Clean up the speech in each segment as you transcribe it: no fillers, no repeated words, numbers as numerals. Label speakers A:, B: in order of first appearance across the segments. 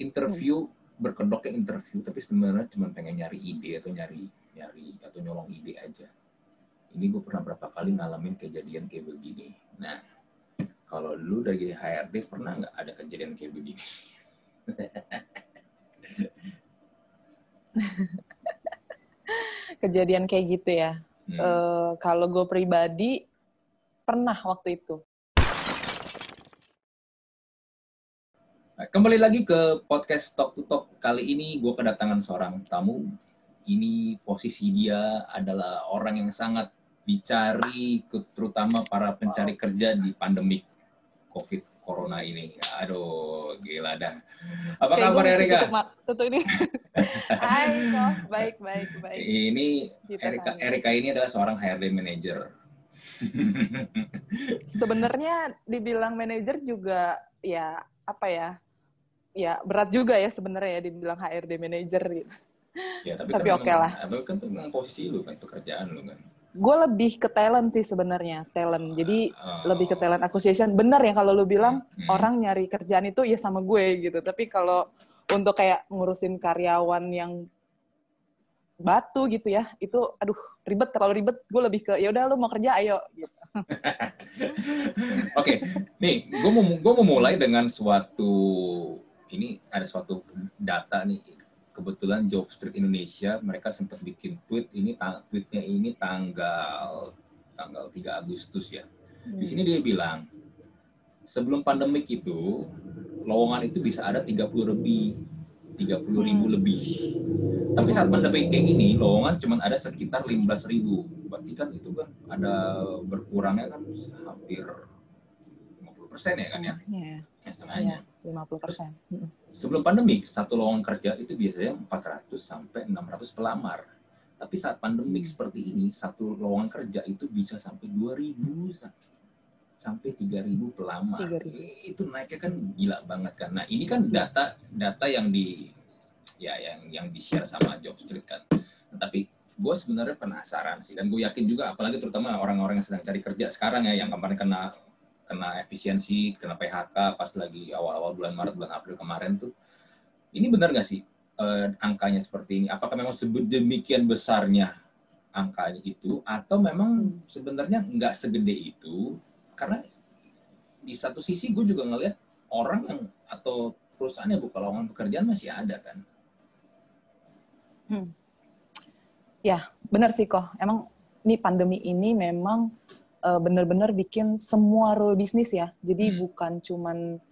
A: interview, berkedoknya interview, tapi sebenarnya cuma pengen nyari ide atau nyari atau nyolong ide aja. Ini gue pernah berapa kali ngalamin kejadian kayak begini. Nah, kalau lu dari HRD pernah nggak ada kejadian kayak begini?
B: Kejadian kayak gitu ya. Kalau gue pribadi pernah waktu itu.
A: Nah, kembali lagi ke podcast Talk to Talk. Kali ini gue kedatangan seorang tamu. Ini posisi dia adalah orang yang sangat dicari, terutama para pencari kerja di pandemik COVID Corona ini. Aduh, gila dah. Apa
B: kayak
A: kabar Erika?
B: Tutup ini. Hai kok, baik.
A: Ini Erika ini adalah seorang HRD manager.
B: Sebenarnya dibilang manajer juga ya apa ya? Ya berat juga ya sebenarnya ya dibilang HRD manager gitu.
A: Ya, tapi
B: kan oke lah.
A: Kan itu memang posisi lu kan, pekerjaan lu kan.
B: Gue lebih ke talent sih sebenarnya, talent. Jadi lebih ke talent acquisition. Benar ya kalau lu bilang orang nyari kerjaan itu ya sama gue gitu. Tapi kalau untuk kayak ngurusin karyawan yang batu gitu ya, itu aduh ribet, terlalu ribet. Gue lebih ke ya udah lu mau kerja ayo gitu.
A: Oke, nih gue mau mulai dengan ada suatu data nih. Kebetulan Jobstreet Indonesia mereka sempat bikin tweetnya ini tanggal 3 Agustus ya. Di sini dia bilang sebelum pandemik itu lowongan itu bisa ada 30 ribu lebih. Tapi saat pandemi kayak gini, lowongan cuma ada sekitar 15.000. Berarti kan itu kan ada berkurangnya kan hampir 50% ya kan ya? Setengahnya.
B: 50%.
A: Sebelum pandemi, satu lowongan kerja itu biasanya 400 sampai 600 pelamar. Tapi saat pandemik seperti ini, satu lowongan kerja itu bisa sampai 2.000 sampai 3.000 pelamar. 3.000. Itu naiknya kan gila banget kan. Nah, ini kan data yang yang di-share sama Jobstreet kan. Tapi gue sebenarnya penasaran sih, dan gue yakin juga apalagi terutama orang-orang yang sedang cari kerja sekarang ya, yang kemarin kena efisiensi, kena PHK pas lagi awal-awal bulan Maret, bulan April kemarin tuh. Ini benar nggak sih angkanya seperti ini? Apakah memang sedemikian besarnya angkanya itu, atau memang sebenarnya nggak segede itu? Karena di satu sisi gue juga ngelihat orang yang atau perusahaan yang buka lowongan pekerjaan masih ada kan?
B: Ya, benar sih kok. Emang nih pandemi ini memang benar-benar bikin semua role bisnis ya. Jadi bukan cuman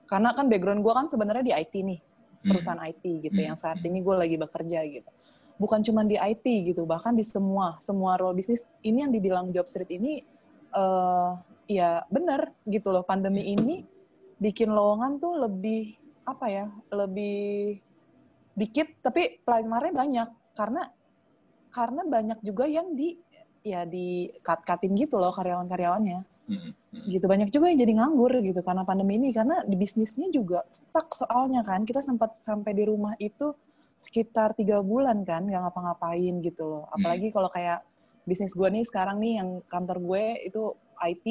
B: karena kan background gue kan sebenarnya di IT nih, perusahaan IT gitu, yang saat ini gue lagi bekerja gitu. Bukan cuman di IT gitu, bahkan di semua role bisnis ini yang dibilang Jobstreet ini ya benar gitu loh. Pandemi ini bikin lowongan tuh lebih lebih dikit, tapi pelamarnya banyak karena banyak juga yang di cut-cutting gitu loh karyawan-karyawannya. Gitu, banyak juga yang jadi nganggur gitu karena pandemi ini, karena di bisnisnya juga stuck soalnya kan. Kita sempat sampai di rumah itu sekitar 3 bulan kan nggak ngapa-ngapain gitu loh. Apalagi kalau kayak bisnis gue nih sekarang nih, yang kantor gue itu IT,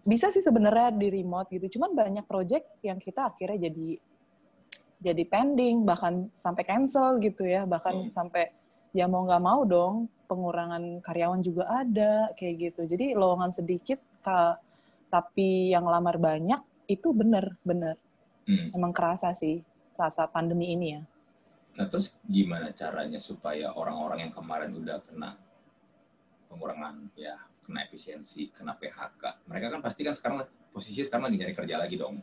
B: bisa sih sebenarnya di remote gitu, cuman banyak project yang kita akhirnya jadi pending, bahkan sampai cancel gitu ya, bahkan sampai ya mau nggak mau dong pengurangan karyawan juga ada kayak gitu. Jadi lowongan sedikit tapi yang lamar banyak, itu bener emang kerasa sih saat pandemi ini ya.
A: Nah, terus gimana caranya supaya orang-orang yang kemarin udah kena pengurangan ya, kena efisiensi, kena PHK, mereka kan pasti kan sekarang posisinya sekarang lagi nyari kerja lagi dong.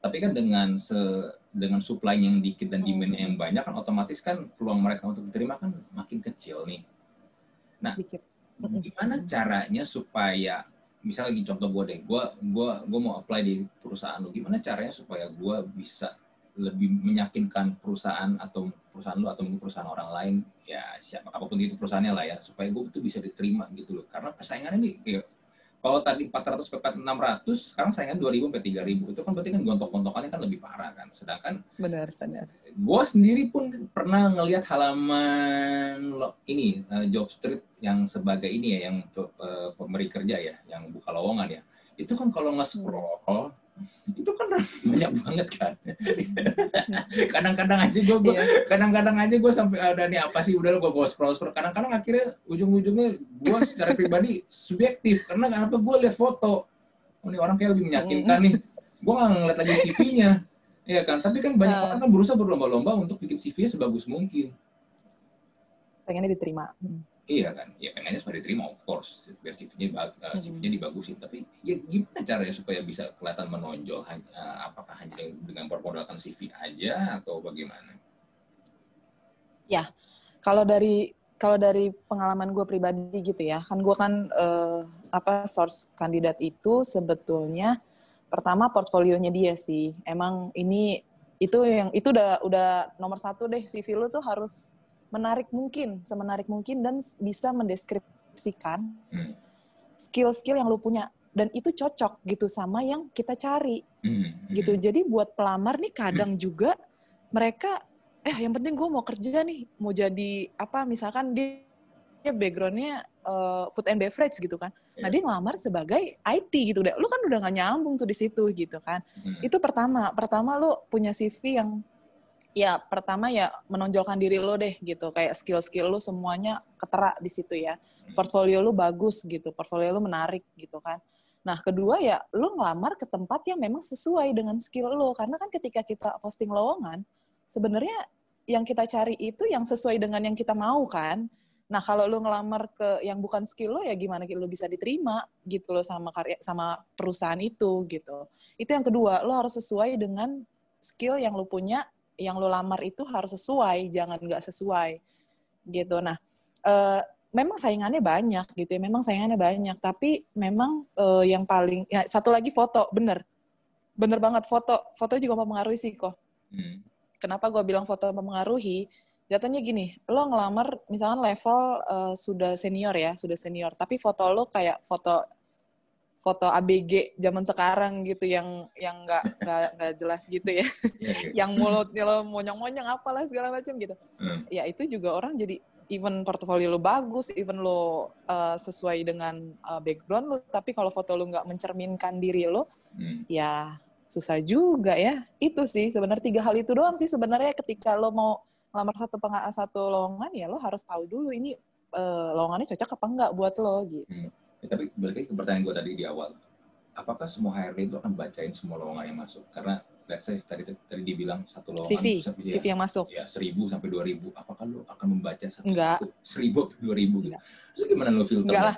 A: Tapi kan dengan supply yang dikit dan demand yang banyak kan otomatis kan peluang mereka untuk diterima kan makin kecil nih. Nah, gimana caranya supaya misalnya lagi contoh gue deh, gue mau apply di perusahaan lu, gimana caranya supaya gue bisa lebih meyakinkan perusahaan lu atau mungkin perusahaan orang lain, ya siapa apapun itu perusahaannya lah ya, supaya gue itu bisa diterima gitu loh. Karena persaingannya nih kayak kalau tadi 400 ke 600, sekarang saingan 2.000 sampai 3.000. Itu kan berarti kan gontok-gontokannya kan lebih parah kan. Sedangkan
B: benar.
A: Gue sendiri pun pernah ngelihat halaman ini Jobstreet yang sebagai ini ya, yang pemberi kerja ya, yang buka lowongan ya. Itu kan kalau nge-scroll, itu kan orang banyak banget kan. Kadang-kadang aja gue sampai ada nih apa sih, udah gue bawa scroll. Kadang-kadang akhirnya ujung-ujungnya gue secara pribadi subjektif karena kenapa gue lihat foto. Oh, ini orang kayak lebih meyakinkan nih. Gue nggak ngeliat lagi CV-nya, ya kan? Tapi kan banyak orang kan berusaha berlomba-lomba untuk bikin CV-nya sebagus mungkin.
B: Pengennya diterima.
A: Iya kan, ya pengennya supaya diterima, of course, biar CV-nya dibagusin. Tapi ya gimana caranya supaya bisa kelihatan menonjol? Apakah hanya dengan bermodalkan CV aja atau bagaimana?
B: Ya, kalau dari pengalaman gue pribadi gitu ya, kan gue kan source kandidat itu sebetulnya pertama portfolionya dia sih. Emang itu udah nomor satu deh, CV lu tuh harus semenarik mungkin dan bisa mendeskripsikan skill-skill yang lu punya dan itu cocok gitu sama yang kita cari gitu. Jadi buat pelamar nih kadang juga mereka yang penting gue mau kerja nih, mau jadi apa, misalkan dia background-nya food and beverage gitu kan. Nah dia ngelamar sebagai IT gitu deh. Lu kan udah gak nyambung tuh di situ gitu kan. Itu pertama lu punya CV yang ya pertama ya menonjolkan diri lo deh gitu, kayak skill-skill lo semuanya ketera di situ ya, portfolio lo bagus gitu, portfolio lo menarik gitu kan. Nah kedua ya lo ngelamar ke tempat yang memang sesuai dengan skill lo, karena kan ketika kita posting lowongan sebenarnya yang kita cari itu yang sesuai dengan yang kita mau kan. Nah kalau lo ngelamar ke yang bukan skill lo ya gimana lo bisa diterima gitu lo sama perusahaan itu gitu. Itu yang kedua, lo harus sesuai dengan skill yang lo punya, yang lo lamar itu harus sesuai, jangan nggak sesuai gitu. Nah, memang saingannya banyak gitu ya, tapi memang yang paling, ya, satu lagi foto, bener banget foto juga mempengaruhi sih kok. Kenapa gue bilang foto mempengaruhi? Jatuhnya gini, lo ngelamar misalkan level sudah senior, tapi foto lo kayak foto ABG zaman sekarang gitu yang nggak jelas gitu ya. Yang mulutnya lo monyong-monyong apalah segala macam gitu. Ya itu juga orang jadi even portofolio lo bagus, even lo sesuai dengan background lo, tapi kalau foto lo nggak mencerminkan diri lo, ya susah juga ya. Itu sih sebenarnya 3 hal itu doang sih sebenarnya ketika lo mau ngelamar satu lowongan, ya lo harus tahu dulu ini lowongannya cocok apa enggak buat lo gitu.
A: Ya, tapi balik lagi ke pertanyaan gue tadi di awal, apakah semua HRD itu akan bacain semua lowongan yang masuk? Karena let's say tadi dibilang satu lowongan
B: CV yang masuk
A: ya 1.000 sampai 2.000, apakah lo akan membaca
B: Enggak.
A: 1.000 sampai 2.000 gitu? Terus gimana lo filter?
B: Enggak lah.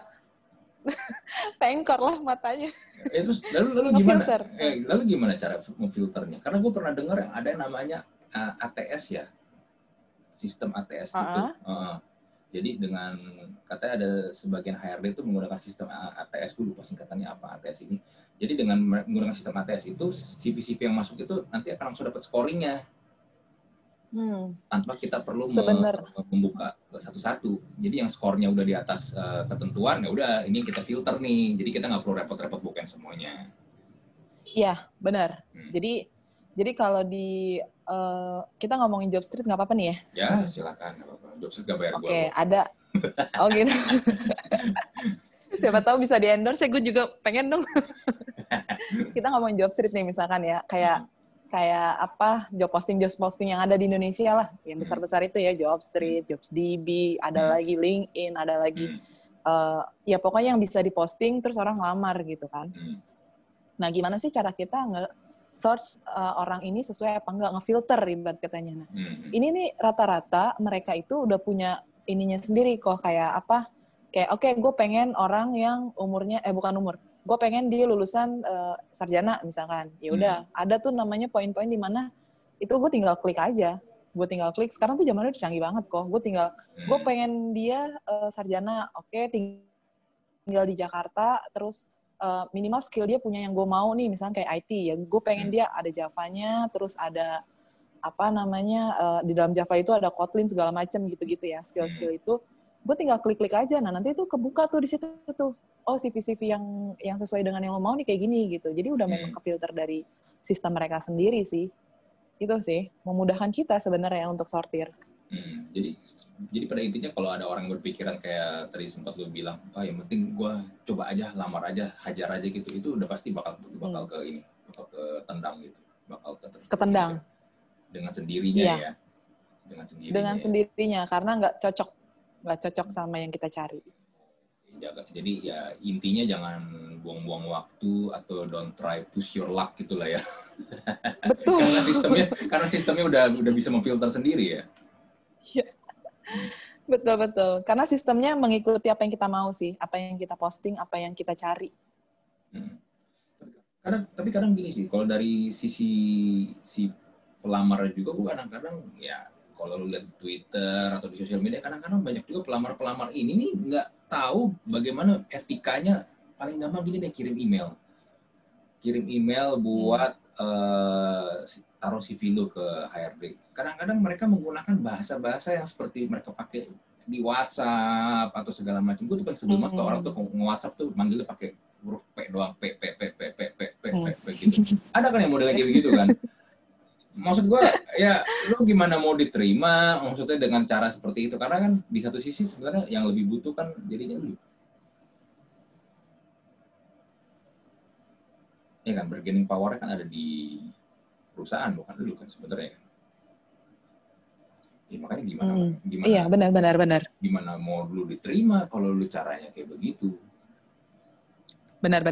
B: Pengkor lah matanya.
A: Terus lalu gimana? Lalu gimana cara memfilternya? Karena gue pernah dengar ada yang namanya ATS ya, sistem ATS gitu. Jadi dengan katanya ada sebagian HRD itu menggunakan sistem ATS, gue lupa singkatannya apa ATS ini. Jadi dengan menggunakan sistem ATS itu CV yang masuk itu nanti akan langsung dapat scoringnya. Tanpa kita perlu membuka satu-satu. Jadi yang skornya udah di atas ketentuan, ya udah ini kita filter nih. Jadi kita nggak perlu repot-repot bukan semuanya.
B: Iya, benar. Jadi kalau kita ngomongin job street nggak apa-apa nih ya?
A: Ya, silakan. Nggak apa-apa. Job street nggak bayar gue.
B: Oke, ada. Oh gitu. Siapa tahu bisa di-endorse, gue juga pengen dong. Kita ngomongin job street nih misalkan ya, kayak apa job posting yang ada di Indonesia lah, yang besar-besar itu ya, Jobstreet, JobsDB, ada lagi LinkedIn, ada lagi ya pokoknya yang bisa diposting terus orang ngelamar gitu kan. Nah gimana sih cara kita nge-search orang ini sesuai apa enggak, ngefilter ibarat katanya. Nah ini nih rata-rata mereka itu udah punya ininya sendiri kok, kayak apa, kayak oke, gue pengen orang yang umurnya gue pengen dia lulusan sarjana misalkan. Ya udah, ada tuh namanya poin-poin di mana itu gue tinggal klik aja. Sekarang tuh zamannya udah canggih banget kok. Gue pengen dia sarjana, oke, tinggal di Jakarta, terus minimal skill dia punya yang gue mau nih, misalnya kayak IT ya. Gue pengen dia ada Java-nya, terus ada apa namanya di dalam Java itu ada Kotlin segala macam gitu-gitu ya, skill-skill itu. Gue tinggal klik-klik aja. Nah, nanti tuh kebuka tuh di situ tuh. Oh, CV-CV yang sesuai dengan yang lo mau nih kayak gini gitu. Jadi udah memang kefilter dari sistem mereka sendiri sih. Itu sih memudahkan kita sebenarnya untuk sortir.
A: Jadi pada intinya kalau ada orang berpikiran kayak tadi sempat lo bilang, yang penting gue coba aja, lamar aja, hajar aja gitu, itu udah pasti bakal ke ini, bakal ke tendang gitu.
B: Ketendang.
A: Dengan sendirinya
B: Iya.
A: ya.
B: Dengan sendirinya karena nggak cocok sama yang kita cari.
A: Jadi ya intinya jangan buang-buang waktu atau don't try push your luck gitulah ya.
B: Betul.
A: karena sistemnya udah bisa memfilter sendiri ya.
B: Iya. Betul. Karena sistemnya mengikuti apa yang kita mau sih, apa yang kita posting, apa yang kita cari.
A: Tapi kadang gini sih, kalau dari sisi si pelamar juga, gue kadang-kadang ya kalau lu lihat di Twitter atau di sosial media, kadang-kadang banyak juga pelamar-pelamar ini nih nggak tahu bagaimana etikanya. Paling gampang gini deh, kirim email buat taruh CV lu ke HRD. Kadang-kadang mereka menggunakan bahasa-bahasa yang seperti mereka pakai di WhatsApp atau segala macam. Gue tuh kan sebelum tuh orang tuh nge-WhatsApp tuh manggilnya pakai huruf P doang, P gitu. Ada kan yang modelnya kayak begitu kan? Maksud gue, ya lu gimana mau diterima, maksudnya dengan cara seperti itu. Karena kan di satu sisi sebenarnya yang lebih butuh kan jadinya lu. Ya kan, bargaining power kan ada di perusahaan, bukan lu kan sebenarnya. Ya, makanya gimana?
B: Iya, benar.
A: Gimana mau lu diterima kalau lu caranya kayak begitu?
B: Benar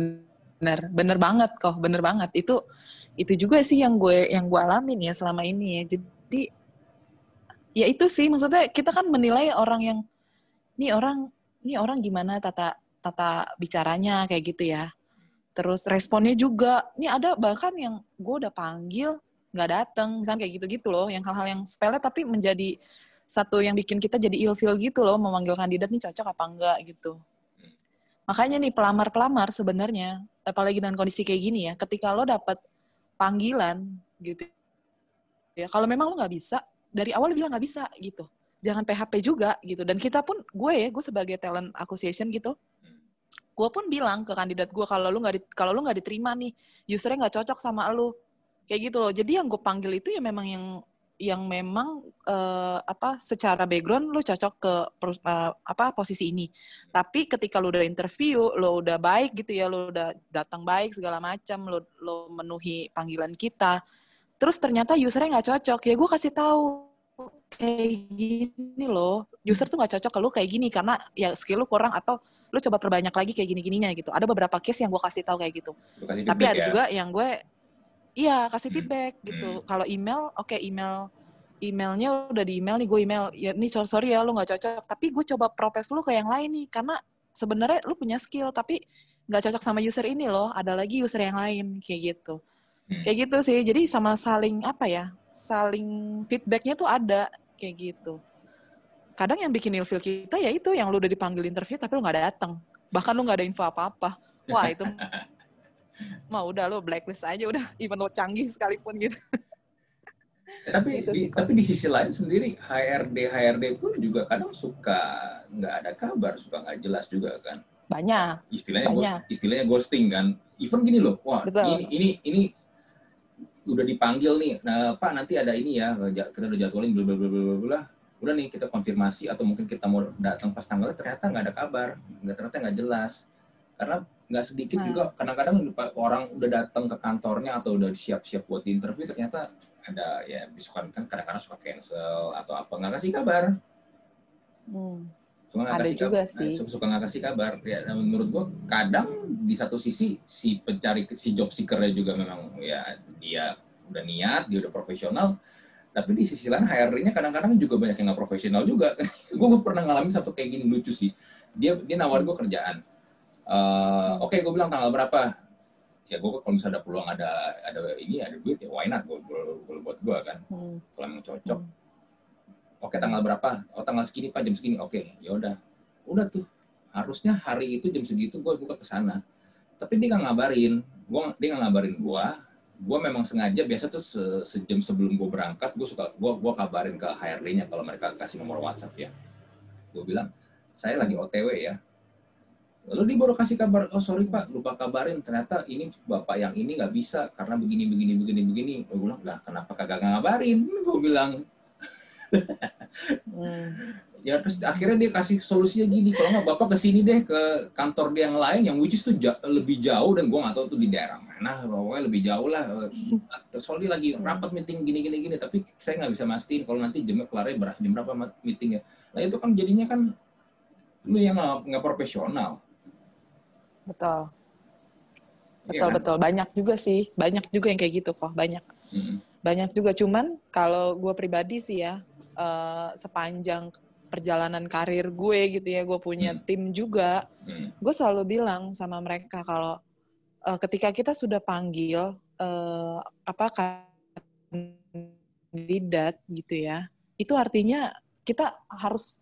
B: banget kok, benar banget. Itu juga sih yang gue alamin ya selama ini ya. Jadi ya itu sih maksudnya kita kan menilai orang yang ini orang gimana tata bicaranya kayak gitu ya. Terus responnya juga, ini ada bahkan yang gue udah panggil nggak datang, misalnya kayak gitu-gitu loh, yang hal-hal yang sepele tapi menjadi satu yang bikin kita jadi ilfeel gitu loh, memanggil kandidat nih cocok apa enggak gitu. Makanya nih pelamar sebenarnya, apalagi dengan kondisi kayak gini ya, ketika lo dapet panggilan gitu ya, kalau memang lo nggak bisa, dari awal bilang nggak bisa gitu, jangan PHP juga gitu. Dan kita pun, gue sebagai talent acquisition gitu, gue pun bilang ke kandidat gue kalau lu nggak diterima nih, usernya nggak cocok sama lu, kayak gitu loh. Jadi yang gue panggil itu ya memang yang memang secara background lu cocok ke posisi ini. Tapi ketika lu udah interview, lu udah baik gitu ya, lu udah datang baik segala macam, lu memenuhi panggilan kita, terus ternyata usernya nggak cocok, ya gue kasih tahu kayak gini loh, user tuh nggak cocok ke lu kayak gini karena ya skill lu kurang atau lu coba perbanyak lagi kayak gini-gininya gitu. Ada beberapa case yang gue kasih tahu kayak gitu. Tapi ada juga yang gue kasih feedback gitu. Kalau email, oke, emailnya udah di email nih, gue email ya nih sorry ya lu nggak cocok, tapi gue coba propose lu ke yang lain nih karena sebenarnya lu punya skill tapi nggak cocok sama user ini loh, ada lagi user yang lain kayak gitu. Kayak gitu sih. Jadi sama saling feedbacknya tuh ada kayak gitu. Kadang yang bikin ilfeel kita ya itu yang lu udah dipanggil interview tapi lu nggak datang, bahkan lu nggak ada info apa-apa. Wah itu mah udah lu blacklist aja udah, even lo canggih sekalipun gitu.
A: Tapi di sisi lain sendiri HRD pun juga kadang suka nggak ada kabar, suka nggak jelas juga kan.
B: Banyak.
A: Istilahnya ghosting kan. Even gini loh, wah betul. Ini udah dipanggil nih, nah Pak nanti ada ini ya, kita udah jadwalin bla udah nih kita konfirmasi atau mungkin kita mau datang pas tanggalnya ternyata nggak ada kabar, ternyata nggak jelas. Karena nggak sedikit juga kadang-kadang orang udah datang ke kantornya atau udah siap-siap buat di interview ternyata ada ya besokan kan kadang-kadang suka cancel atau apa, nggak kasih kabar. Suka nggak kasih kabar. Ya, menurut gua kadang di satu sisi si job seeker-nya juga memang ya dia udah niat, dia udah profesional. Tapi di sisi lain HRD-nya kadang-kadang juga banyak yang nggak profesional juga. Gue pernah ngalamin satu kayak gini lucu sih. Dia nawarin gue kerjaan. Oke, gue bilang tanggal berapa? Ya gue kalau misalnya ada peluang ada duit ya why not? Gue buat gue kan. Kalau emang cocok. Oke, tanggal berapa? Oh, tanggal segini Pak, jam segini. Oke, ya udah. Udah tuh. Harusnya hari itu jam segitu gue buka ke sana. Tapi dia nggak ngabarin. Dia nggak ngabarin gue. Gue memang sengaja biasa tuh sejam sebelum gue berangkat, gue kabarin ke HRD-nya kalau mereka kasih nomor WhatsApp ya. Gue bilang, saya lagi OTW ya. Lalu dia baru kasih kabar, oh sorry Pak, lupa kabarin. Ternyata ini Bapak yang ini nggak bisa karena begini. Gue bilang, lah kenapa kagak ngabarin? Gue bilang. Ya terus akhirnya dia kasih solusinya gini, kalau nggak bapak kesini deh ke kantor dia yang lain, yang which is tuh lebih jauh, dan gue nggak tahu tuh di daerah mana, pokoknya lebih jauh lah. Terus soalnya lagi rapat meeting gini, tapi saya nggak bisa mastiin kalau nanti jamnya kelarnya jam berapa meetingnya. Nah itu kan jadinya kan lu yang nggak profesional.
B: Betul.
A: Iya kan?
B: Betul. Banyak juga sih. Banyak juga yang kayak gitu kok. Banyak. Banyak juga. Cuman kalau gue pribadi sih ya, sepanjang perjalanan karir gue gitu ya, gue punya tim juga, gue selalu bilang sama mereka kalau ketika kita sudah panggil kandidat gitu ya, itu artinya kita harus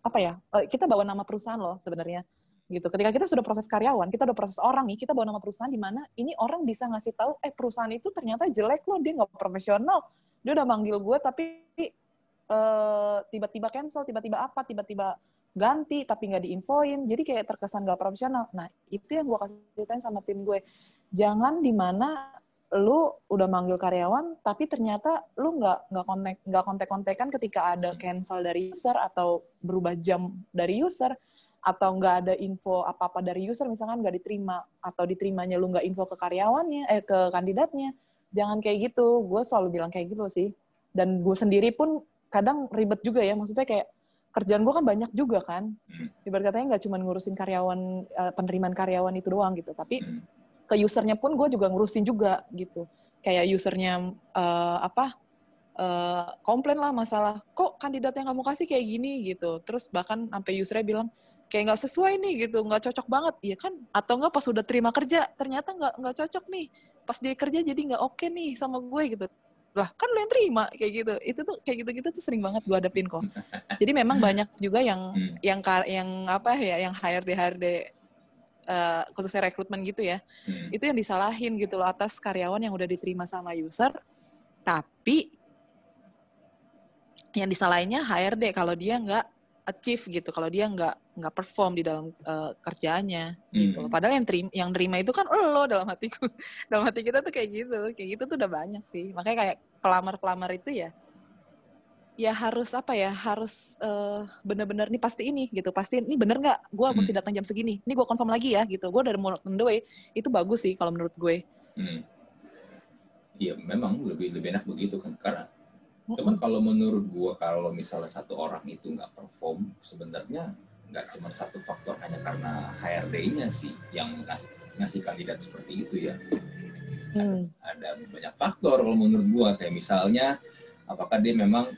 B: kita bawa nama perusahaan loh sebenarnya gitu. Ketika kita sudah proses karyawan, kita udah proses orang nih, kita bawa nama perusahaan di mana ini orang bisa ngasih tahu perusahaan itu ternyata jelek loh, dia nggak profesional, dia udah manggil gue tapi tiba-tiba cancel, tiba-tiba ganti tapi nggak diinfoin, jadi kayak terkesan nggak profesional. Nah itu yang gue kasih ceritain sama tim gue, jangan di mana lu udah manggil karyawan tapi ternyata lu nggak kontek-kontekan ketika ada cancel dari user atau berubah jam dari user atau nggak ada info apa-apa dari user, misalkan nggak diterima atau diterimanya lu nggak info ke karyawannya, ke kandidatnya. Jangan kayak gitu. Gue selalu bilang kayak gitu sih. Dan gue sendiri pun kadang ribet juga ya, maksudnya kayak kerjaan gue kan banyak juga kan. Ibarat katanya nggak cuma ngurusin karyawan, penerimaan karyawan itu doang gitu, tapi ke usernya pun gue juga ngurusin juga gitu. Kayak usernya komplain lah masalah kok kandidatnya nggak mau kasih kayak gini gitu. Terus bahkan sampai usernya bilang kayak nggak sesuai nih gitu, nggak cocok banget, iya kan? Atau nggak pas udah terima kerja ternyata nggak cocok nih, pas dia kerja jadi nggak oke nih sama gue gitu. Lah kan lo yang terima kayak gitu. Itu tuh kayak gitu-gitu tuh sering banget gue hadapin kok. Jadi memang banyak juga yang yang HRD khususnya rekrutmen gitu ya, itu yang disalahin gitu loh atas karyawan yang udah diterima sama user, tapi yang disalahinnya HRD kalau dia nggak achieve gitu, kalau dia nggak perform di dalam kerjaannya gitu loh. Padahal yang terima itu kan lo dalam hatiku, dalam hati kita tuh kayak gitu tuh udah banyak sih. Makanya kayak pelamar itu ya harus benar-benar nih pasti ini gitu, pasti ini bener nggak, gue mesti datang jam segini, ini gue confirm lagi ya gitu, gue dari mulut mendoe itu bagus sih kalau menurut gue.
A: Iya memang lebih enak begitu kan, karena cuman kalau menurut gue kalau misalnya satu orang itu nggak perform, sebenarnya nggak cuma satu faktor hanya karena HRD-nya sih yang ngasih kandidat seperti itu ya. Ada banyak faktor kalau menurut gue, kayak misalnya apakah dia memang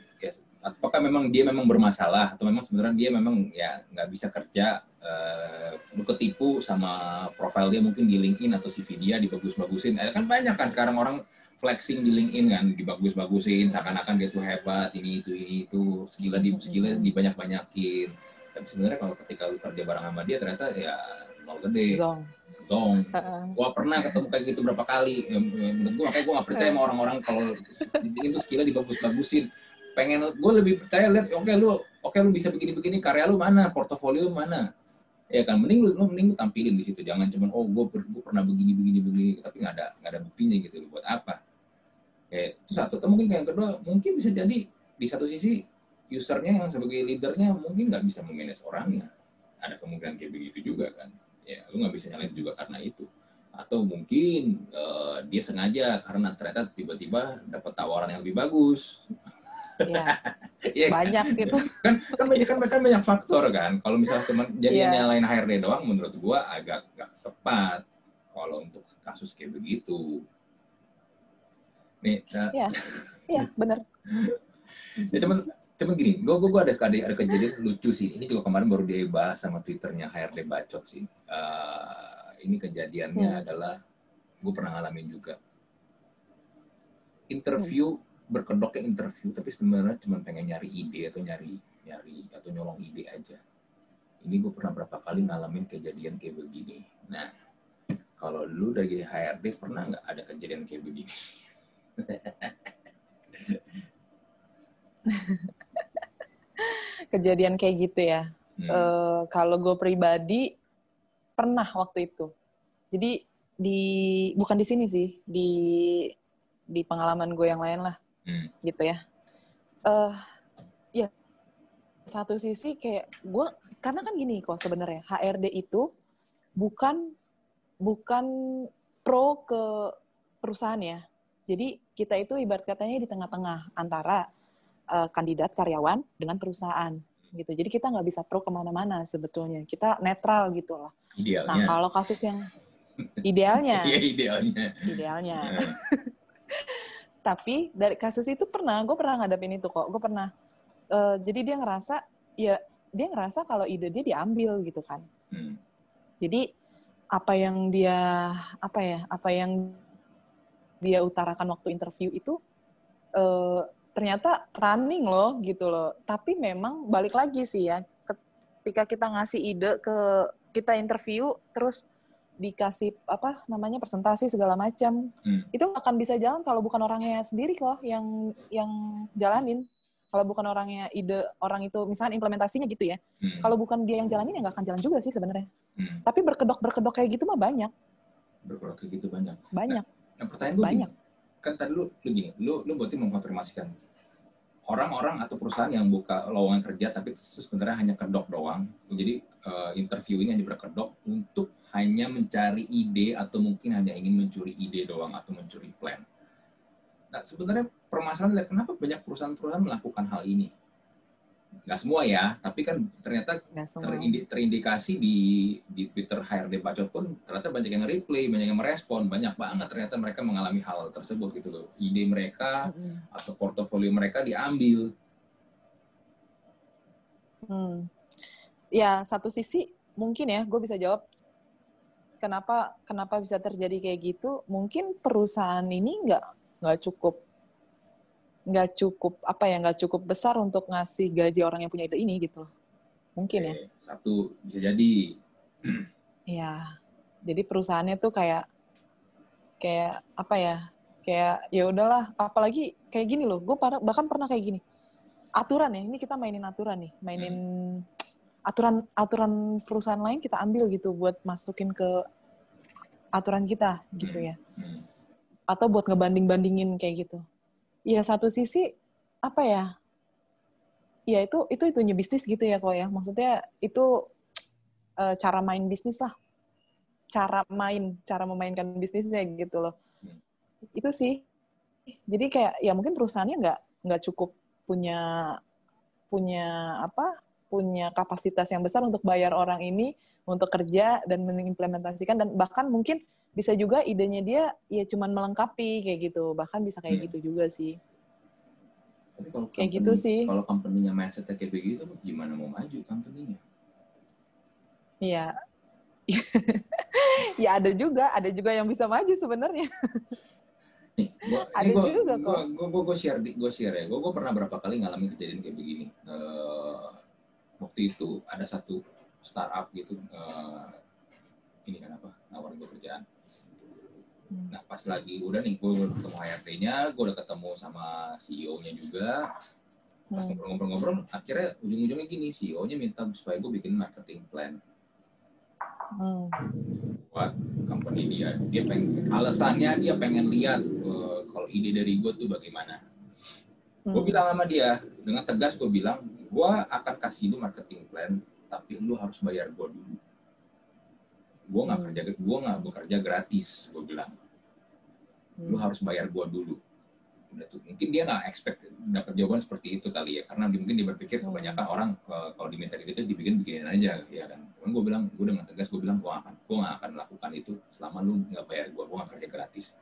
A: dia memang bermasalah, atau memang sebenarnya dia memang ya nggak bisa kerja, lu ketipu sama profil dia mungkin di LinkedIn atau CV dia dibagus-bagusin. Kan banyak kan sekarang orang flexing di LinkedIn kan, dibagus-bagusin seakan-akan dia tuh hebat, ini itu segila dibanyak-banyakin. Tapi sebenarnya kalau ketika lu kerja bareng sama dia ternyata ya nol gede. Dong. Gua pernah ketemu kayak gitu berapa kali. Menurut gua makanya gua nggak percaya sama orang-orang kalau itu skillnya dibagus-bagusin. Gue lebih percaya lihat, oke lu bisa begini-begini, karya lu mana, portofolio lu mana. Ya kan, mending lu tampilin di situ, jangan cuma gue pernah begini, tapi nggak ada buktinya gitu. Buat apa? Itu satu. Atau mungkin yang kedua, mungkin bisa jadi di satu sisi usernya yang sebagai leadernya mungkin nggak bisa memanage orangnya. Ada kemungkinan kayak begitu juga kan. Ya, lu nggak bisa nyalain juga karena itu. Atau mungkin dia sengaja karena ternyata tiba-tiba dapat tawaran yang lebih bagus.
B: Ya, banyak kan? Itu.
A: Kan banyak faktor kan. Kalau misalnya cuma jadi nyalain HRD doang, menurut gua agak nggak tepat kalau untuk kasus kayak begitu. Nih,
B: iya benar.
A: Ya, cuman gini, gue ada kejadian lucu sih. Ini juga kemarin baru dibahas sama Twitternya HRD Bacot sih. Ini kejadiannya adalah gue pernah ngalamin juga. Berkedoknya interview, tapi sebenarnya cuma pengen nyari ide atau nyari atau nyolong ide aja. Ini gue pernah berapa kali ngalamin kejadian kayak begini. Nah, kalau lu dari HRD pernah nggak ada kejadian kayak begini?
B: Kejadian kayak gitu ya. Kalau gue pribadi pernah waktu itu. Jadi bukan di sini sih, di pengalaman gue yang lain lah, gitu ya. Ya satu sisi kayak gue, karena kan gini kok sebenarnya HRD itu bukan pro ke perusahaan ya. Jadi kita itu ibarat katanya di tengah-tengah antara kandidat karyawan dengan perusahaan gitu. Jadi kita nggak bisa pro kemana-mana sebetulnya. Kita netral gitu lah.
A: Idealnya.
B: Nah kalau kasus yang idealnya,
A: idealnya.
B: Tapi dari kasus itu gue pernah ngadepin itu kok. Gue pernah. Jadi dia ngerasa kalau ide dia diambil gitu kan. Jadi apa yang dia utarakan waktu interview itu ternyata running loh gitu loh. Tapi memang balik lagi sih ya, ketika kita ngasih ide kita interview terus dikasih presentasi segala macam, itu akan bisa jalan kalau bukan orangnya sendiri kok yang jalanin. Kalau bukan orangnya ide orang itu misalnya implementasinya gitu ya. Kalau bukan dia yang jalanin ya nggak akan jalan juga sih sebenarnya. Tapi berkedok kayak gitu mah banyak.
A: Berkedok kayak gitu banyak.
B: Banyak.
A: Nah, pertanyaan gue banyak. Kan tadi lu berarti mengkonfirmasikan orang-orang atau perusahaan yang buka lowongan kerja tapi sebenarnya hanya kedok doang. Jadi interview ini hanya berkedok untuk hanya mencari ide atau mungkin hanya ingin mencuri ide doang atau mencuri plan. Nah, sebenarnya permasalahan kenapa banyak perusahaan-perusahaan melakukan hal ini? Nggak semua ya, tapi kan ternyata terindikasi di Twitter HRD Bacot pun ternyata banyak yang reply, banyak yang merespon, banyak banget ternyata mereka mengalami hal tersebut gitu loh. Ide mereka atau portofolio mereka diambil.
B: Ya, satu sisi mungkin ya, gue bisa jawab kenapa bisa terjadi kayak gitu. Mungkin perusahaan ini nggak cukup besar untuk ngasih gaji orang yang punya ide ini gitu. Mungkin ya.
A: Satu bisa jadi.
B: Ya, jadi perusahaannya tuh kayak ya udahlah. Apalagi kayak gini loh. Gue bahkan pernah kayak gini. Aturan ya. Ini kita mainin aturan nih. Aturan perusahaan lain kita ambil gitu buat masukin ke aturan kita gitu ya. Atau buat ngebanding-bandingin kayak gitu. Ya satu sisi ya itu bisnis gitu ya kok ya. Maksudnya itu cara main bisnis lah. Cara memainkan bisnisnya gitu loh. Itu sih. Jadi kayak ya mungkin perusahaannya nggak cukup punya kapasitas yang besar untuk bayar orang ini untuk kerja dan mengimplementasikan, dan bahkan mungkin bisa juga idenya dia ya cuman melengkapi kayak gitu, bahkan bisa kayak gitu juga sih.
A: Tapi kalau
B: kayak gitu sih.
A: Kalau company-nya mindset-nya kayak begitu, gimana mau maju company-nya?
B: Iya. Ya ada juga yang bisa maju sebenarnya.
A: Gue share ya. Gue pernah berapa kali ngalamin kejadian kayak begini. Waktu itu ada satu startup gitu, ini kan nawarin gue kerjaan. Nah pas lagi udah nih gue ketemu HRD-nya, gue udah ketemu sama CEO-nya juga. Pas ngobrol-ngobrol, akhirnya ujung-ujungnya gini, CEO-nya minta supaya gue bikin marketing plan buat company dia. Alasannya dia pengen lihat kalau ide dari gue tuh bagaimana. Gue bilang sama dia dengan tegas, gue bilang, gue akan kasih lu marketing plan, tapi lu harus bayar gue dulu. Gue nggak bekerja gratis, gue bilang. Lu harus bayar gue dulu. Udah tuh. Mungkin dia nggak expect dapat jawaban seperti itu kali ya, karena mungkin dia berpikir kebanyakan orang kalau diminta gitu bikinin aja, ya kan. Cuman gue bilang, gue dengan tegas gue bilang, gue nggak akan melakukan itu selama lu nggak bayar gue nggak kerja gratis.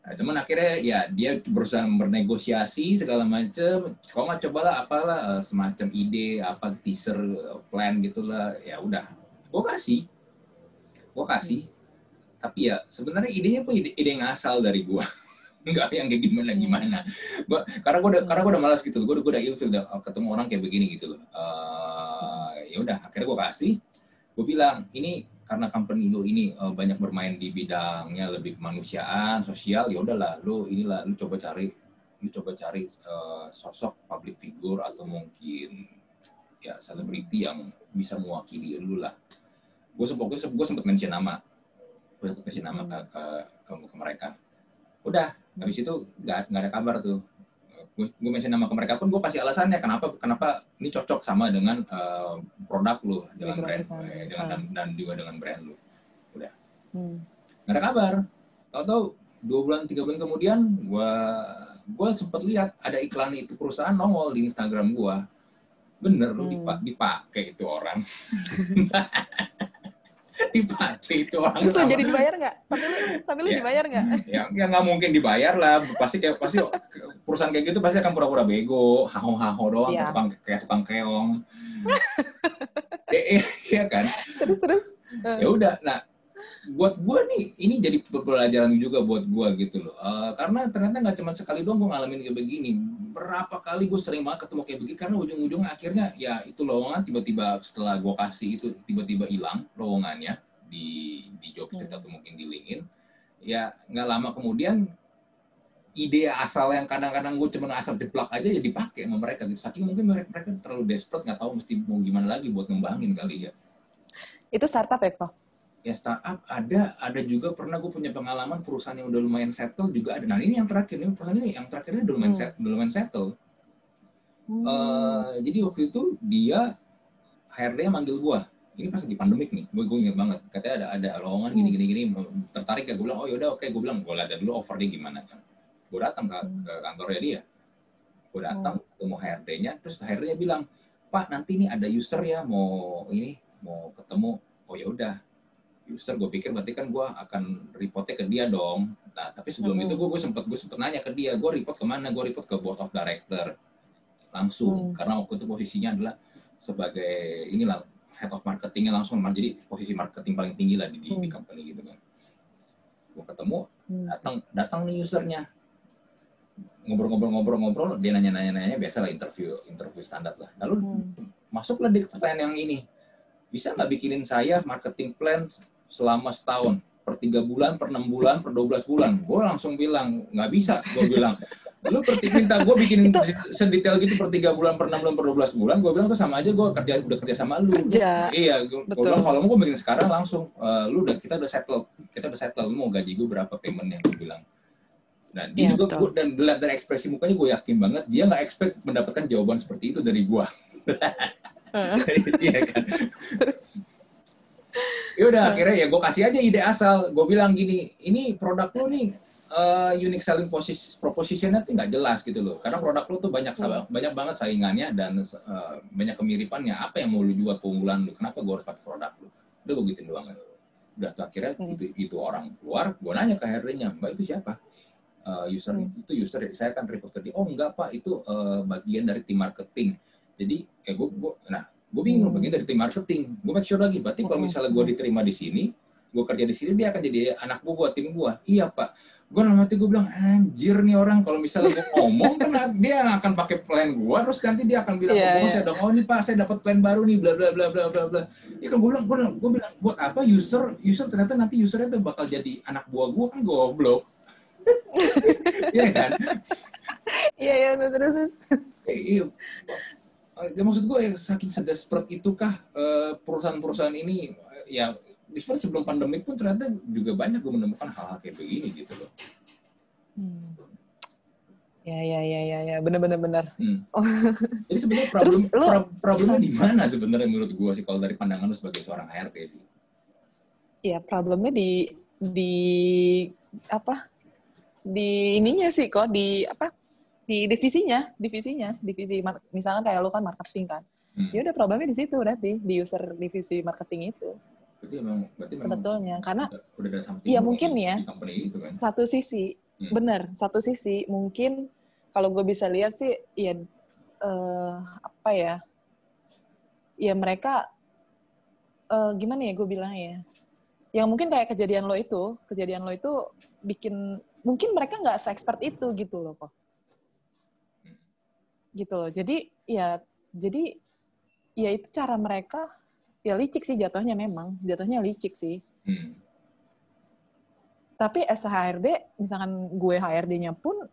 A: Nah, cuman akhirnya ya dia berusaha bernegosiasi segala macam. Kalau nggak cobalah apalah semacam ide teaser plan gitulah, ya udah, gue kasih. Tapi ya sebenarnya idenya pun ide ngasal dari gue. Enggak yang kayak gimana. Karena gue udah malas gitu. Gue udah ilfil ketemu orang kayak begini gitu loh. Ya udah, akhirnya gue kasih. Gue bilang, ini karena company lu ini banyak bermain di bidangnya lebih kemanusiaan, sosial, ya udahlah, lu coba cari sosok public figure atau mungkin ya selebriti yang bisa mewakili lu lah. Gue sempat mention nama. Ke mereka. Udah, habis itu nggak ada kabar tuh. gue mention nama ke mereka pun gue kasih alasannya kenapa ini cocok sama dengan produk lu, dengan brand, dan juga dengan brand lu. Udah. Nggak ada kabar. Tahu-tahu 2 bulan 3 bulan kemudian gue sempat lihat ada iklan itu perusahaan nongol di Instagram gue. Bener lu dipakai itu orang. Dipakai itu orang.
B: Terus jadi dibayar nggak? Tapi lu dibayar nggak?
A: Ya nggak mungkin dibayar lah. Pasti perusahaan kayak gitu pasti akan pura-pura bego, haho doang, kayak tukang keong. Iya kan?
B: Terus.
A: Ya udah. Nah, buat gue nih ini jadi pelajaran juga buat gue gitu loh. Karena ternyata nggak cuma sekali doang gue ngalamin kayak begini. Berapa kali gue sering banget ketemu kayak begini karena ujung-ujungnya akhirnya ya itu lowongan tiba-tiba setelah gue kasih itu tiba-tiba hilang lowongannya di Jobstreet atau mungkin di LinkedIn. Ya nggak lama kemudian ide asal yang kadang-kadang gue cuma asal jeplak aja ya dipakai sama mereka. Saking mungkin mereka terlalu desperate, nggak tahu mesti mau gimana lagi buat ngembangin kali ya.
B: Itu startup ya, Pak?
A: Ya startup ada juga pernah gue punya pengalaman perusahaan yang udah lumayan settle juga ada. Nah ini yang terakhir, perusahaan ini yang terakhirnya udah lumayan settle. Jadi waktu itu dia HRD-nya manggil gue. Ini pas di pandemik nih, gue ingat banget. Katanya ada lowongan gini, tertarik ya. Gue bilang, oh yaudah oke. Gue bilang, gue lihat dulu offer dia gimana kan. Gue datang ke kantornya dia. Gue datang ketemu HRD-nya, terus HRD-nya bilang, Pak nanti nih ada user ya mau ketemu. Oh ya udah. User, gue pikir berarti kan gue akan reportnya ke dia dong. Nah, tapi sebelum itu gue sempet nanya ke dia, gue report kemana? Gue report ke board of director langsung, karena waktu itu posisinya adalah sebagai inilah head of marketingnya langsung, jadi posisi marketing paling tinggi lah di company gitu kan. Gue ketemu, datang nih usernya, ngobrol, dia nanya biasa lah interview standar lah. Lalu masuklah di pertanyaan yang ini, bisa nggak bikinin saya marketing plan selama setahun, per 3 bulan, per 6 bulan, per 12 bulan. Gue langsung bilang, nggak bisa. Gue bilang, lu minta gue bikin sedetail gitu per 3 bulan, per 6 bulan, per 12 bulan. Gue bilang tuh sama aja gue udah kerja sama lu. Iya, gue bilang kalau mau gue bikin sekarang langsung, kita udah settle. Lu mau gaji gue berapa paymentnya, gue bilang. Nah, dia juga, dan dari ekspresi mukanya gue yakin banget, dia nggak expect mendapatkan jawaban seperti itu dari gue. Iya kan. Ya udah akhirnya ya gue kasih aja ide asal. Gue bilang gini, ini produk lu nih unique selling proposition-nya tuh nggak jelas gitu loh. Karena produk lu tuh banyak banget saingannya dan banyak kemiripannya. Apa yang mau lu jual keunggulan lu? Kenapa gue harus pakai produk lu? Udah gue gituin doang kan. Udah akhirnya itu orang keluar, gue nanya ke HRD-nya, Mbak itu siapa? Itu user, saya akan report ke dia. Oh enggak Pak, itu bagian dari tim marketing. Jadi gue bingung bagian dari tim marketing. Gue make sure lagi, berarti kalau misalnya gue diterima di sini, gue kerja di sini, dia akan jadi anak buah tim gue. Iya Pak. Gue dalam hati gue bilang, anjir nih orang, kalau misalnya gue ngomong kan dia akan pakai plan gue, terus nanti dia akan bilang ke bos saya dong, oh nih Pak, saya dapat plan baru nih, bla bla bla bla bla bla. Ya kan gue bilang, buat apa user ternyata nanti usernya tuh bakal jadi anak buah gue, kan goblok. Iya kan?
B: Iya terus.
A: Iya. Ya, maksud gue saking sedesperate itukah perusahaan-perusahaan ini ya sebelum pandemi pun ternyata juga banyak gue menemukan hal-hal kayak begini gitu loh.
B: Ya, benar.
A: Jadi sebenarnya problemnya di mana sebenarnya menurut gue sih kalau dari pandangan lu sebagai seorang HRD sih?
B: Ya problemnya di ininya sih kok di divisi misalkan kayak lu kan marketing kan. Ya udah problemnya di situ berarti di user divisi marketing itu.
A: Berarti
B: sebetulnya karena
A: udah ada something
B: ya mungkin ya
A: itu, kan?
B: satu sisi mungkin kalau gue bisa lihat sih ya ya mereka gimana ya gue bilang ya yang mungkin kayak kejadian lo itu bikin mungkin mereka nggak se-expert itu gitu loh kok. Gitu loh. Jadi ya itu cara mereka ya licik sih jatuhnya licik sih. Tapi as HRD, misalkan gue HRD-nya pun,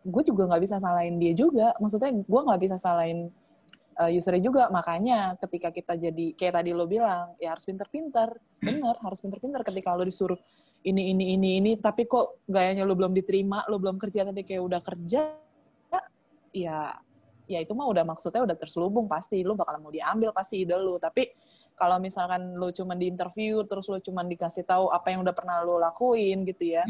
B: gue juga nggak bisa salahin dia juga. Maksudnya gue nggak bisa salahin usernya juga. Makanya ketika kita jadi kayak tadi lo bilang, ya harus pinter-pinter. Bener, harus pinter-pinter ketika lo disuruh ini, tapi kok gayanya lo belum diterima, lo belum kerja tapi kayak udah kerja. ya itu mah udah maksudnya udah terselubung pasti, lu bakal mau diambil pasti ide lu. Tapi kalau misalkan lu cuma di interview, terus lu cuma dikasih tahu apa yang udah pernah lu lakuin gitu ya,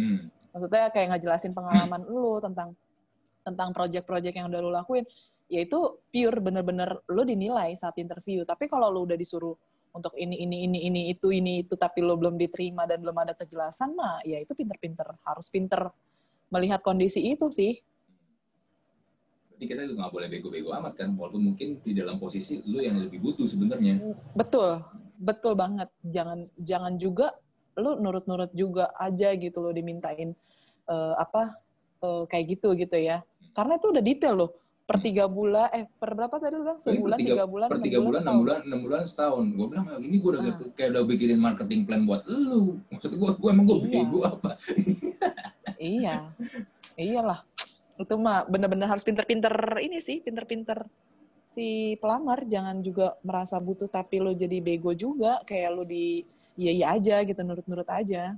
B: maksudnya kayak ngejelasin pengalaman lu tentang project-project yang udah lu lakuin, ya itu pure bener-bener lu dinilai saat interview. Tapi kalau lu udah disuruh untuk ini, itu, tapi lu belum diterima dan belum ada kejelasan, mah ya itu harus pinter melihat kondisi itu sih.
A: Berarti kita juga nggak boleh bego-bego amat kan, walaupun mungkin di dalam posisi lu yang lebih butuh sebenarnya.
B: Betul banget. Jangan juga lu nurut-nurut juga aja gitu lo dimintain kayak gitu ya. Karena itu udah detail loh. Per 3 bulan, per berapa tadi lu bilang? Sebulan, 3 bulan,
A: per 3 bulan, 6 bulan, setahun. Gue bilang, ini gue udah kayak udah bikinin marketing plan buat lu. Maksud gue emang gue bego apa?
B: Iyalah. Itu mah bener-bener harus pinter-pinter si pelamar. Jangan juga merasa butuh tapi lo jadi bego juga. Kayak lo iya aja gitu, nurut-nurut aja.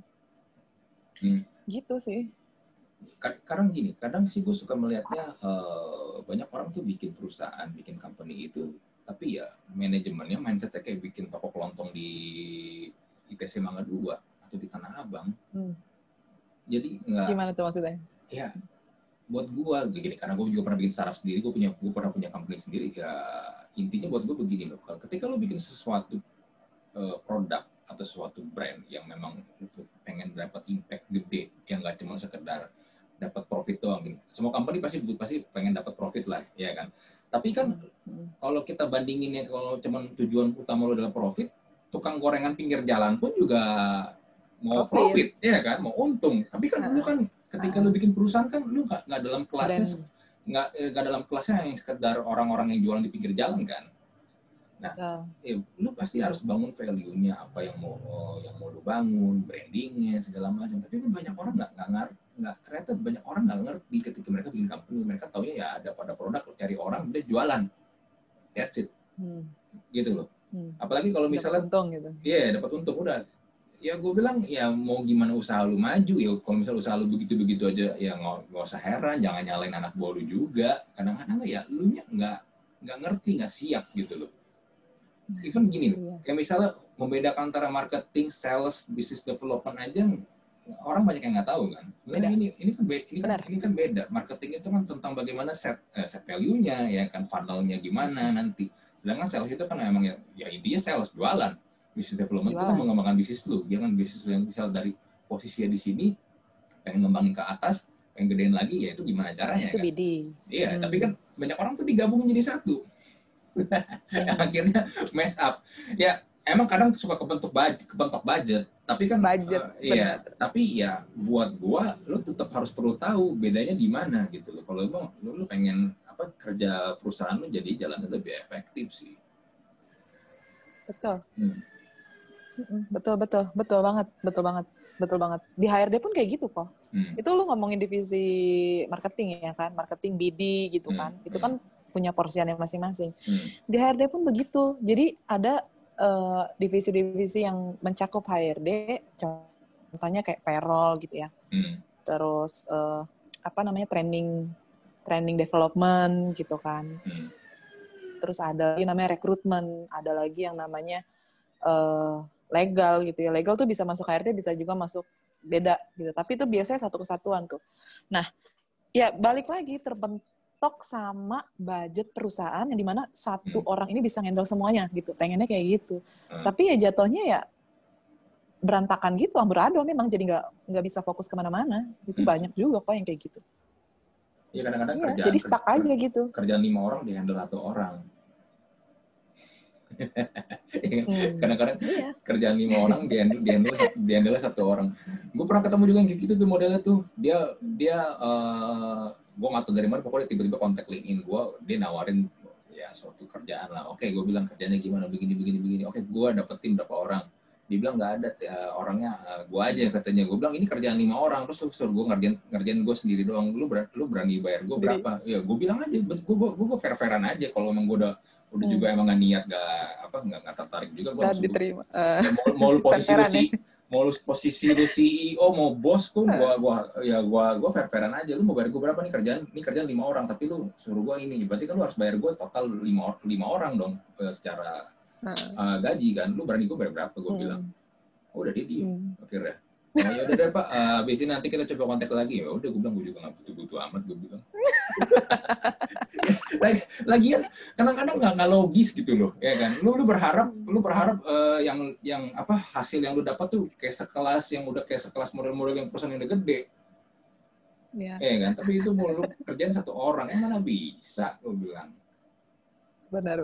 B: Gitu sih.
A: Kadang sih gue suka melihatnya banyak orang tuh bikin perusahaan, bikin company itu, tapi ya manajemennya mindsetnya kayak bikin toko kelontong di ITC Mangga 2 atau di Tanah Abang. Jadi nggak.
B: Gimana tuh maksudnya?
A: Ya, buat gue begini, karena gue juga pernah bikin startup sendiri, gue pernah punya company sendiri. Ya intinya buat gue begini loh, ketika lo bikin sesuatu produk atau suatu brand yang memang pengen dapat impact gede, yang nggak cuma sekedar dapat profit doang. Semua company pasti pengen dapat profit lah, ya kan. Tapi kan kalau kita bandinginnya, kalau cuma tujuan utama lo adalah profit, tukang gorengan pinggir jalan pun juga mau profit, ya kan, mau untung. Tapi kan lu kan ketika lu bikin perusahaan kan lu nggak dalam kelasnya, nggak dalam kelasnya yang sekedar orang-orang yang jualan di pinggir jalan kan. Nah, lu pasti harus bangun value-nya, apa yang mau lu bangun, brandingnya segala macam. Tapi kan banyak orang ternyata banyak orang nggak ngerti ketika mereka bikin company. Mereka taunya ya ada pada produk, cari orang udah jualan, that's it, gitu loh. Apalagi kalau misalnya dapat untung udah. Ya gue bilang ya mau gimana usaha lu maju ya, kalau misalnya usaha lu begitu aja ya nggak usah heran, jangan nyalain anak buah lu juga. Kadang-kadang ya lu nya nggak ngerti, nggak siap gitu loh. Even gini loh, kayak misalnya membedakan antara marketing, sales, business development aja orang banyak yang nggak tahu kan. Ini kan beda. Marketing itu kan tentang bagaimana set value-nya, ya kan, funnel-nya gimana nanti. Sedangkan sales itu kan memang ya intinya sales, jualan. Business development itu kan mengembangkan bisnis lu. Jangan bisnis yang misal dari posisinya di sini pengen ngembangin ke atas, pengen gedein lagi, ya itu gimana caranya
B: itu
A: kan? Iya, tapi kan banyak orang tuh digabungin jadi satu. Akhirnya mess up. Ya emang kadang suka kepentok budget, tapi kan iya, tapi ya buat gua lu tetap harus perlu tahu bedanya di mana gitu loh. Kalau lu pengen kerja perusahaan lu jadi jalannya lebih efektif sih.
B: Betul banget. Di HRD pun kayak gitu kok. Itu lu ngomongin divisi marketing ya kan, marketing BD gitu kan. Itu kan punya porsiannya masing-masing. Di HRD pun begitu. Jadi ada divisi-divisi yang mencakup HRD, contohnya kayak payroll gitu ya. Terus training development gitu kan. Terus ada lagi namanya rekrutmen, ada lagi yang namanya legal gitu ya. Legal tuh bisa masuk HRD, bisa juga masuk beda gitu. Tapi itu biasanya satu kesatuan tuh. Nah, ya balik lagi terbentuk sama budget perusahaan yang dimana satu orang ini bisa handle semuanya gitu. Pengennya kayak gitu. Tapi ya jatuhnya ya berantakan gitu, amburadul memang, jadi nggak bisa fokus kemana-mana. Itu banyak juga kok yang kayak gitu.
A: Ya kadang-kadang
B: jadi stuck aja gitu.
A: Kerjaan 5 orang di-handle 1 orang. Kadang-kadang kerjaan 5 orang di-handle 1 orang. Gue pernah ketemu juga yang kayak gitu tuh modelnya tuh. Dia gue nggak tahu dari mana, pokoknya tiba-tiba kontak LinkedIn gue, dia nawarin ya suatu kerjaan lah. Oke, gue bilang kerjanya gimana, begini. Oke, gue dapet tim berapa orang. Dia bilang nggak ada orangnya, gue aja katanya. Gue bilang ini kerjaan 5 orang, terus suruh gue ngerjain gue sendiri doang. Lu berani bayar gue berapa? Ya gue bilang aja, gue fair-fairan aja. Kalau emang gue udah juga emang nggak niat, nggak tertarik juga, gue langsung
B: diterima.
A: Mau lu mau lu posisi lu CEO, mau bos pun gua fair-fairan aja. Lu mau bayar gua berapa nih kerjaan 5 orang, tapi lu suruh gua ini. Berarti kan lu harus bayar gua total 5 orang dong secara gaji kan. Lu berani gua bayar berapa, gua bilang. Oh, udah dia diem. Akhirnya. Oh ya udah deh Pak, habis ini nanti kita coba kontak lagi. Ya udah, gue bilang gue juga nggak butuh-butuh amat, gue bilang. Lagian kadang-kadang nggak logis gitu loh, ya kan? Lu berharap yang apa hasil yang lu dapat tuh kayak sekelas model-model yang perusahaan yang udah gede, ya kan? Tapi itu mau lu kerjain satu orang, mana bisa, gue bilang.
B: Benar.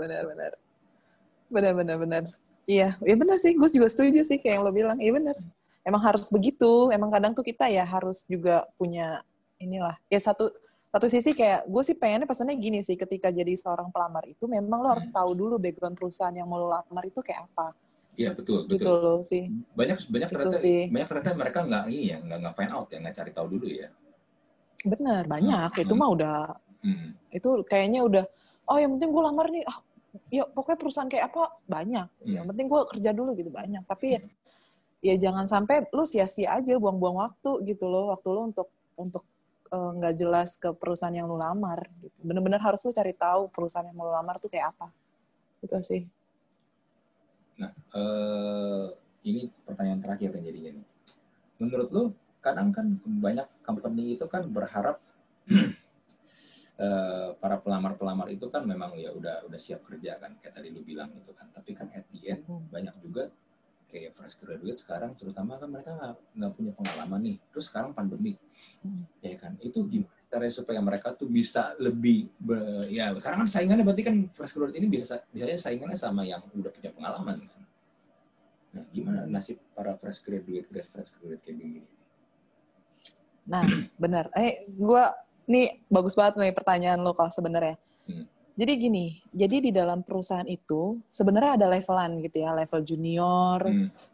B: Iya benar sih, gue juga setuju sih kayak yang lo bilang. Iya benar. Emang harus begitu. Emang kadang tuh kita ya harus juga punya inilah. Ya satu sisi kayak gue sih pengennya pesannya gini sih, ketika jadi seorang pelamar itu memang lo harus tahu dulu background perusahaan yang mau lo lamar itu kayak apa.
A: Iya betul.
B: Gitu loh sih.
A: Banyak
B: gitu
A: ternyata mereka nggak find out ya, nggak cari tahu dulu ya.
B: Benar, banyak. Itu mah udah itu kayaknya udah yang penting gue lamar nih, ya pokoknya perusahaan kayak apa banyak. Yang penting gue kerja dulu gitu banyak. Tapi ya jangan sampai lu sia-sia aja buang-buang waktu gitu loh, waktu lu untuk nggak jelas ke perusahaan yang lu lamar gitu. Bener-bener harus lu cari tahu perusahaan yang mau lu lamar tuh kayak apa. Gitu sih.
A: Nah, ini pertanyaan terakhir yang jadinya nih. Menurut lu, kadang kan banyak company itu kan berharap para pelamar-pelamar itu kan memang ya udah siap kerja kan, kayak tadi lu bilang itu kan. Tapi kan at the end banyak juga kayak fresh graduate sekarang, terutama kan mereka nggak punya pengalaman nih, terus sekarang pandemi, ya kan, itu gimana caranya supaya mereka tuh bisa lebih, ya sekarang kan saingannya berarti kan fresh graduate ini biasanya saingannya sama yang udah punya pengalaman kan. Nah, gimana nasib para fresh graduate kayak begini?
B: Nah, benar. Nih bagus banget nih pertanyaan lo kalau sebenarnya. Jadi gini, di dalam perusahaan itu sebenarnya ada levelan gitu ya, level junior,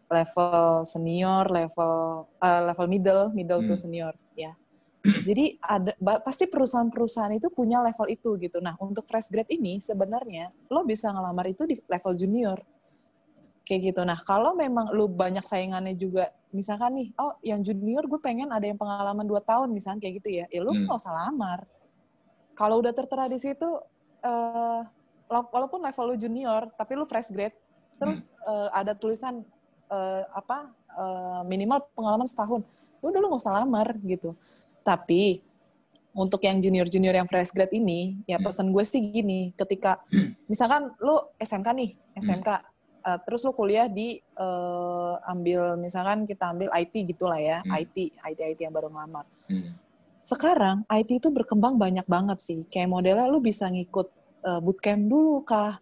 B: level senior, level middle to senior ya. Jadi pasti perusahaan-perusahaan itu punya level itu gitu. Nah, untuk fresh grade ini sebenarnya lo bisa ngelamar itu di level junior. Kayak gitu. Nah, kalau memang lo banyak saingannya juga, misalkan nih, yang junior gue pengen ada yang pengalaman 2 tahun misalnya kayak gitu ya lo nggak usah lamar. Kalau udah tertera di situ, walaupun level lu junior, tapi lu fresh grade, terus ada tulisan minimal pengalaman setahun, udah lu nggak usah lamar gitu. Tapi untuk yang junior yang fresh grade ini, ya pesan gue sih gini, ketika misalkan lu SMK nih, terus lu kuliah di ambil misalkan kita ambil IT gitulah ya, IT yang baru ngelamar. Sekarang IT itu berkembang banyak banget sih. Kayak modelnya lu bisa ngikut bootcamp dulu kah.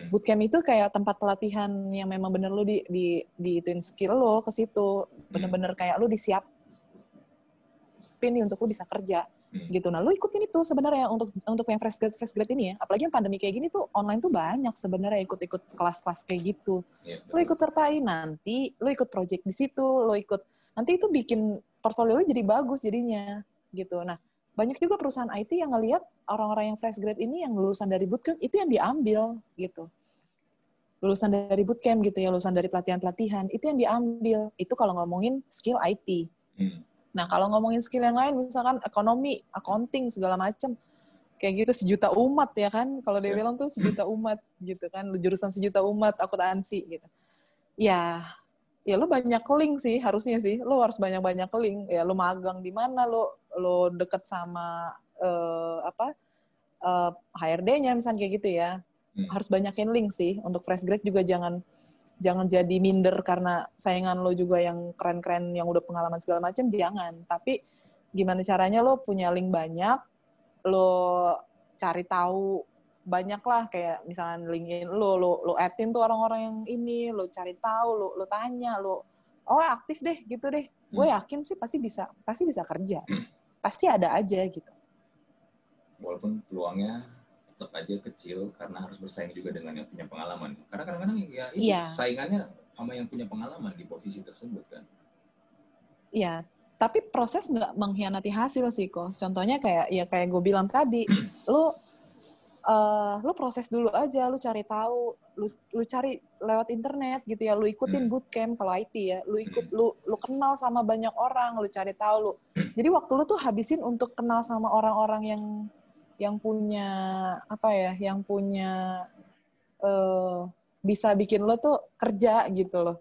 B: Bootcamp itu kayak tempat pelatihan yang memang bener lu ituin skill lo ke situ. Bener-bener kayak lu disiapin nih untuk lu bisa kerja. Gitu. Nah, lu ikutin itu sebenarnya untuk yang fresh grade ini ya. Apalagi yang pandemi kayak gini tuh online tuh banyak sebenarnya ikut kelas-kelas kayak gitu. Lu ikut sertain nanti, lu ikut project di situ, lu ikut nanti itu bikin portfolio lu jadi bagus jadinya. Gitu. Nah, banyak juga perusahaan IT yang ngelihat orang-orang yang fresh grade ini yang lulusan dari bootcamp itu yang diambil gitu. Lulusan dari bootcamp gitu ya, lulusan dari pelatihan-pelatihan itu yang diambil. Itu kalau ngomongin skill IT. Nah, kalau ngomongin skill yang lain misalkan ekonomi, accounting segala macam kayak gitu sejuta umat ya kan. Kalau dia bilang tuh sejuta umat gitu kan, jurusan sejuta umat akuntansi gitu. Ya lu banyak link sih harusnya sih, lu harus banyak link ya, lu magang di mana, lu deket sama HRD-nya misalnya kayak gitu ya, harus banyakin link sih. Untuk fresh grade juga jangan jadi minder karena saingan lo juga yang keren-keren yang udah pengalaman segala macam, jangan. Tapi gimana caranya lo punya link banyak, lo cari tahu banyak lah, kayak misalnya LinkedIn lo add-in tuh orang-orang yang ini, lo cari tahu, lo tanya, aktif deh gitu deh. Gue yakin sih pasti bisa kerja. Pasti ada aja gitu.
A: Walaupun peluangnya tetap aja kecil karena harus bersaing juga dengan yang punya pengalaman. Karena kadang-kadang ya saingannya sama yang punya pengalaman di posisi tersebut kan.
B: Iya, tapi proses nggak mengkhianati hasil sih kok. Contohnya kayak gue bilang tadi, lo lu proses dulu aja, lu cari tahu, lu cari lewat internet gitu ya, lu ikutin bootcamp kalau IT ya, lu kenal sama banyak orang, lu cari tahu lu. Jadi waktu lu tuh habisin untuk kenal sama orang-orang yang punya apa ya, yang punya bisa bikin lu tuh kerja gitu loh.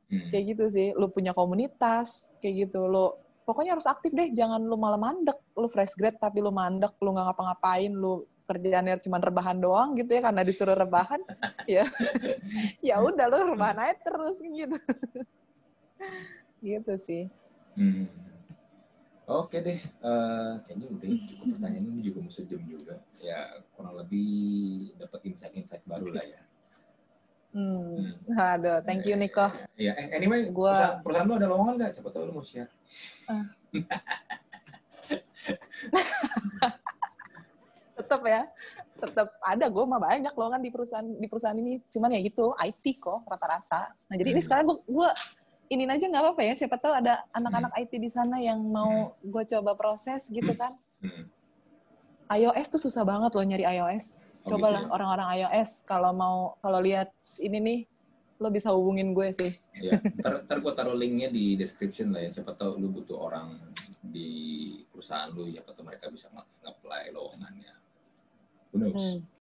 B: Kayak gitu sih, lu punya komunitas kayak gitu, lu pokoknya harus aktif deh, jangan lu malah mandek, lu fresh grad tapi lu mandek, lu nggak ngapa-ngapain, lu kerjaannya cuma rebahan doang gitu ya, karena disuruh rebahan, ya ya udah lu rebahan aja terus gitu. Gitu sih.
A: Oke deh, kayaknya udah cukup pertanyaan ini juga mau sejam juga. Ya kurang lebih dapat insight-insight baru lah ya.
B: Aduh, thank you Niko.
A: Iya, anyway, perusahaan lu ada lowongan nggak? Siapa tahu lu mau share. Tetap ada, gue mah banyak lowongan di perusahaan ini, cuman ya gitu IT kok rata-rata. Nah jadi ini sekarang gue ini aja nggak apa-apa ya, siapa tahu ada anak-anak IT di sana yang mau gue coba proses gitu kan. iOS tuh susah banget loh nyari iOS. Cobalah gitu ya? Orang-orang iOS kalau lihat ini nih, lo bisa hubungin gue sih. Ya, ntar gue taruh linknya di description lah ya. Siapa tahu lu butuh orang di perusahaan lu, ya atau mereka bisa nge-apply lowongannya. Who knows?